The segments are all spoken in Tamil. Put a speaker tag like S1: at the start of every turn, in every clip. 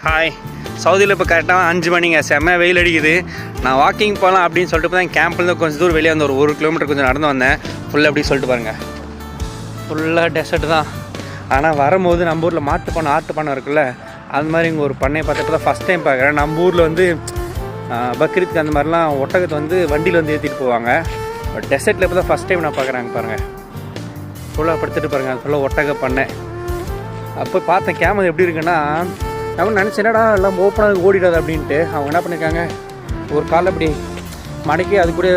S1: ஹாய். சவுதியில் இப்போ கரெக்டாக 5 மணிங்க. செம்ம வெயில் அடிக்குது. நான் வாக்கிங் போகலாம் அப்படின்னு சொல்லிட்டு தான் கேம்ப்லேருந்து கொஞ்சம் தூரம் வெளியே வந்து ஒரு கிலோமீட்டர் கொஞ்சம் நடந்து வந்தேன். ஃபுல்லாக அப்படி சொல்லிட்டு பாருங்கள், ஃபுல்லாக டெசர்ட் தான். ஆனால் வரும்போது நம்ம ஊரில் ஆட்டு பண்ணை இருக்குல்ல, அந்த மாதிரி இங்கே ஒரு பண்ணையை பார்த்துட்டு தான் ஃபஸ்ட் டைம் பார்க்குறேன். நம்ம ஊரில் வந்து பக்ரீத்துக்கு அந்த மாதிரிலாம் ஒட்டகத்தை வந்து வண்டியில் வந்து ஏற்றிட்டு போவாங்க. பட் டெசர்ட்டில் இப்போ தான் ஃபஸ்ட் டைம் நான் பார்க்குறாங்க பாருங்கள். ஃபுல்லாக படுத்துட்டு பாருங்கள், அது ஃபுல்லாக ஒட்டக பண்ணை. அப்போ பார்த்தேன் கேமரா எப்படி இருக்குன்னா, அவங்க நினச்சேனடா எல்லாம் ஓப்பனாக ஓடிடாது அப்படின்ட்டு. அவங்க என்ன பண்ணியிருக்காங்க, ஒரு காலை அப்படி மடக்கி அது கூட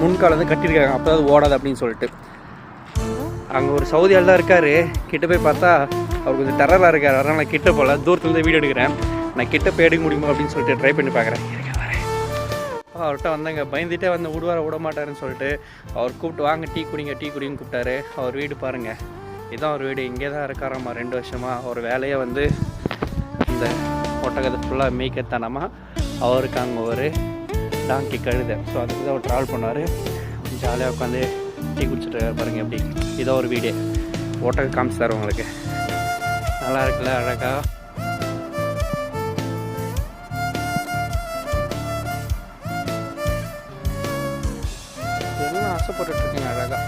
S1: முன்கால் வந்து கட்டியிருக்காங்க, அப்போ அது ஓடாது அப்படின்னு சொல்லிட்டு. அங்கே ஒரு சவுதி ஆள் தான் இருக்கார். கிட்ட போய் பார்த்தா அவர் கொஞ்சம் டெரராக இருக்கார். அதனால் நான் கிட்ட போகல, தூரத்துலேருந்து வீடியோ எடுக்கிறேன். நான் கிட்ட போய் எடுக்க முடியுமா அப்படின்னு சொல்லிட்டு ட்ரை பண்ணி பார்க்குறேன். அவர்கிட்ட வந்தாங்க, பயந்துகிட்டே வந்து விட மாட்டாருன்னு சொல்லிட்டு அவர் கூப்பிட்டு வாங்க டீ குடிங்கன்னு கூப்பிட்டாரு. அவர் வீடு பாருங்கள், இதுதான் அவர் வீடு. இங்கே தான் இருக்காராம்மா 2 வருஷமாக. அவர் வேலையை வந்து இந்த ஒட்டகத்தை ஃபுல்லாக மேய்க்கத்தானமா. அவருக்கு அங்கே ஒரு டாங்கி கழுதை, ஸோ அதுக்கு தான் அவர் ட்ராவல் பண்ணார். ஜாலியாக உட்காந்து டீ குடிச்சிட்டு பாருங்கள் எப்படி. இதான் ஒரு வீடு. ஒட்டகம் காமிச்சு தரும் உங்களுக்கு. நல்லா இருக்குல்ல, அழகா. எல்லாம் ஆசைப்பட்டுருக்கீங்க அழகா.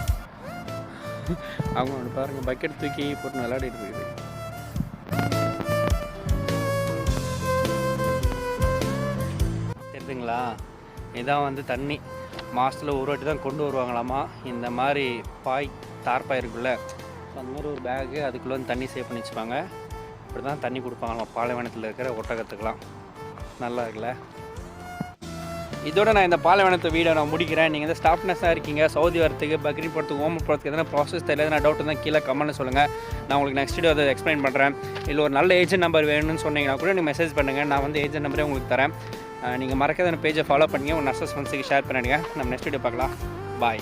S1: அவங்க ஒன்று பாருங்கள், பக்கெட் தூக்கி போட்டு விளையாடிட்டு இருக்குது. தெரியுதுங்களா, இதான் வந்து தண்ணி மாதத்தில் ஒரு வாட்டி தான் கொண்டு வருவாங்களாமா. இந்த மாதிரி தார்பாய் இருக்குல்ல, அந்த மாதிரி ஒரு பேகு, அதுக்குள்ளே வந்து தண்ணி சேவ் பண்ணி வச்சுப்பாங்க. இப்படி தான் தண்ணி கொடுப்பாங்களாம் பாலைவனத்தில் இருக்கிற ஒட்டகத்துக்கெலாம். நல்லா இருக்குல்ல. இதோட நான் இந்த பாலைவனத்தை வீடை நான் முடிக்கிறேன். நீங்கள் வந்து ஸ்டாஃப்னஸாக இருக்கீங்க, சவுதி வரத்துக்கு, பக்ரீத் போகிறதுக்கு, ஓமன் போகிறதுக்கு எதனா ப்ராசஸ் தெரியல, நான் டவுட் தான் கீழே கமெண்ட்னு சொல்லுங்கள். நான் உங்களுக்கு நெக்ஸ்ட் வீடியோ அதை எக்ஸ்பிளைன் பண்ணுறேன். இல்லை ஒரு நல்ல ஏஜென்ட் நம்பர் வேணும்னு சொன்னீங்கன்னா கூட நீங்கள் மெசேஜ் பண்ணுங்கள். நான் வந்து ஏஜென்ட் நம்பரே உங்களுக்கு தரேன். நீங்கள் மறக்காத பேஜை ஃபாலோ பண்ணிங்க, உங்கள் நர்சஸ் ஃப்ரெண்ட்ஸுக்கு ஷேர் பண்ணிடுங்க. நம்ம நெக்ஸ்ட் வீடியோ பார்க்கலாம். பாய்.